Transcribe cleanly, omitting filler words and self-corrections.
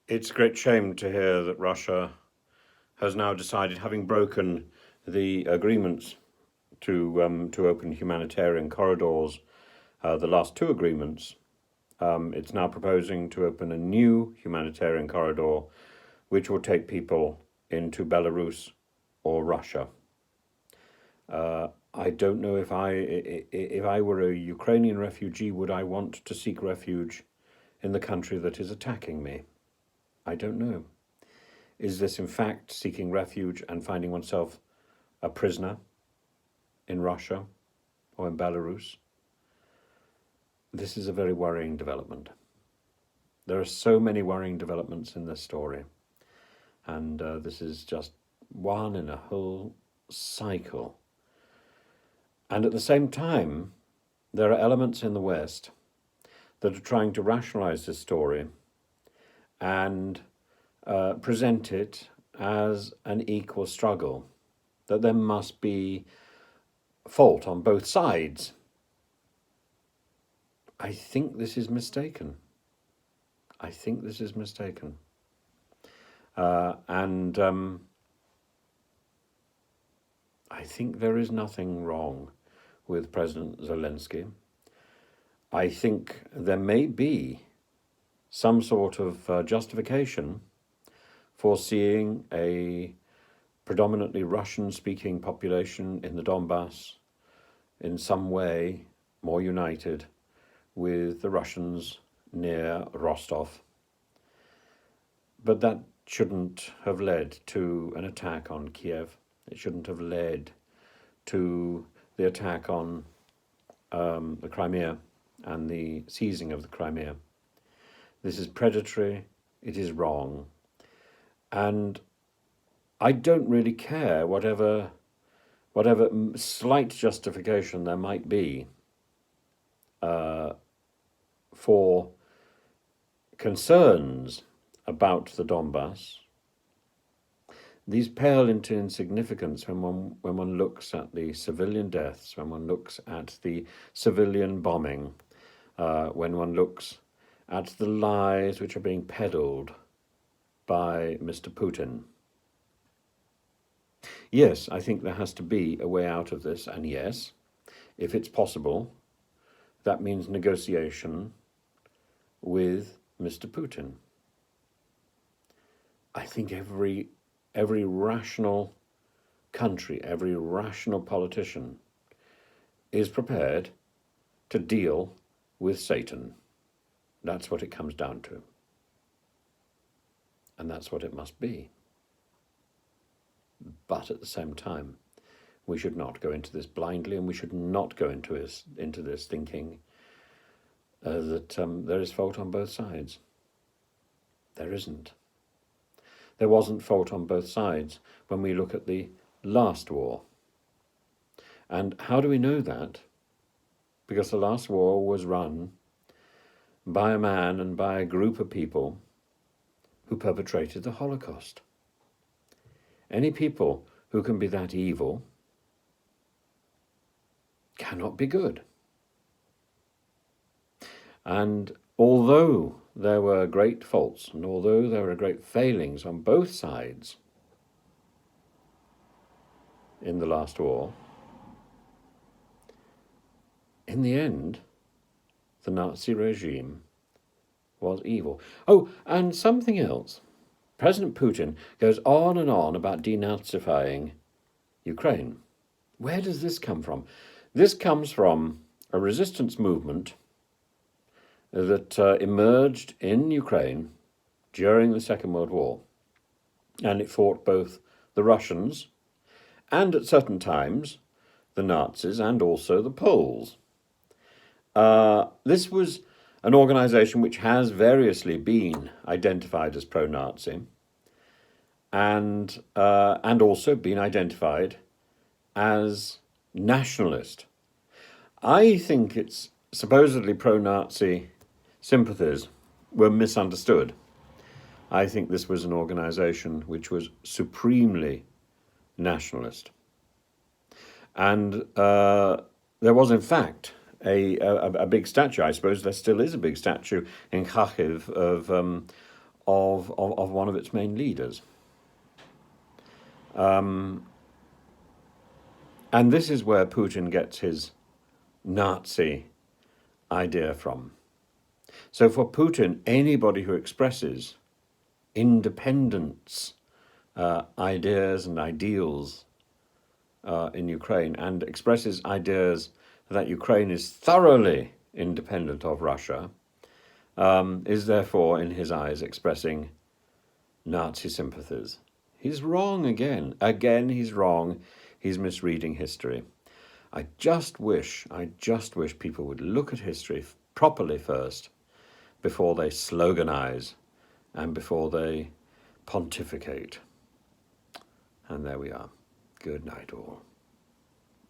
It's a great shame to hear that Russia has now decided, having broken the agreements to open humanitarian corridors, the last two agreements, it's now proposing to open a new humanitarian corridor, which will take people into Belarus or Russia. I don't know if I were a Ukrainian refugee, would I want to seek refuge in the country that is attacking me? I don't know. Is this in fact seeking refuge and finding oneself a prisoner in Russia or in Belarus? This is a very worrying development. There are so many worrying developments in this story, and this is just one in a whole cycle. And at the same time, there are elements in the West that are trying to rationalize this story and present it as an equal struggle, that there must be fault on both sides. I think this is mistaken. I think this is mistaken. And I think there is nothing wrong with President Zelensky. I think there may be some sort of justification for seeing a predominantly Russian-speaking population in the Donbass in some way more united with the Russians near Rostov. But that shouldn't have led to an attack on Kiev. It shouldn't have led to the attack on the Crimea and the seizing of the Crimea. This is predatory, it is wrong, and I don't really care whatever slight justification there might be for concerns about the Donbass. These pale into insignificance when one looks at the civilian deaths, when one looks at the civilian bombing, when one looks at the lies which are being peddled by Mr. Putin. Yes, I think there has to be a way out of this, and yes, if it's possible, that means negotiation with Mr. Putin. I think every rational country, every rational politician is prepared to deal with Satan. That's what it comes down to. And that's what it must be. But at the same time, we should not go into this blindly, and we should not go into this thinking that there is fault on both sides. There isn't. There wasn't fault on both sides when we look at the last war. And how do we know that? Because the last war was run by a man and by a group of people who perpetrated the Holocaust. Any people who can be that evil cannot be good. And although there were great faults, and although there were great failings on both sides in the last war, in the end, the Nazi regime was evil. Oh, and something else. President Putin goes on and on about denazifying Ukraine. Where does this come from? This comes from a resistance movement that emerged in Ukraine during the Second World War. And it fought both the Russians and at certain times the Nazis and also the Poles. This was an organization which has variously been identified as pro-Nazi and also been identified as nationalist. I think its supposedly pro-Nazi sympathies were misunderstood. I think this was an organization which was supremely nationalist. And there was, in fact, a big statue. I suppose there still is a big statue in Kharkiv of one of its main leaders. And this is where Putin gets his Nazi idea from. So for Putin, anybody who expresses independence ideas and ideals in Ukraine and expresses ideas that Ukraine is thoroughly independent of Russia is therefore, in his eyes, expressing Nazi sympathies. He's wrong again. Again, he's wrong. He's misreading history. I just wish people would look at history properly first before they sloganize and before they pontificate. And there we are. Good night, all.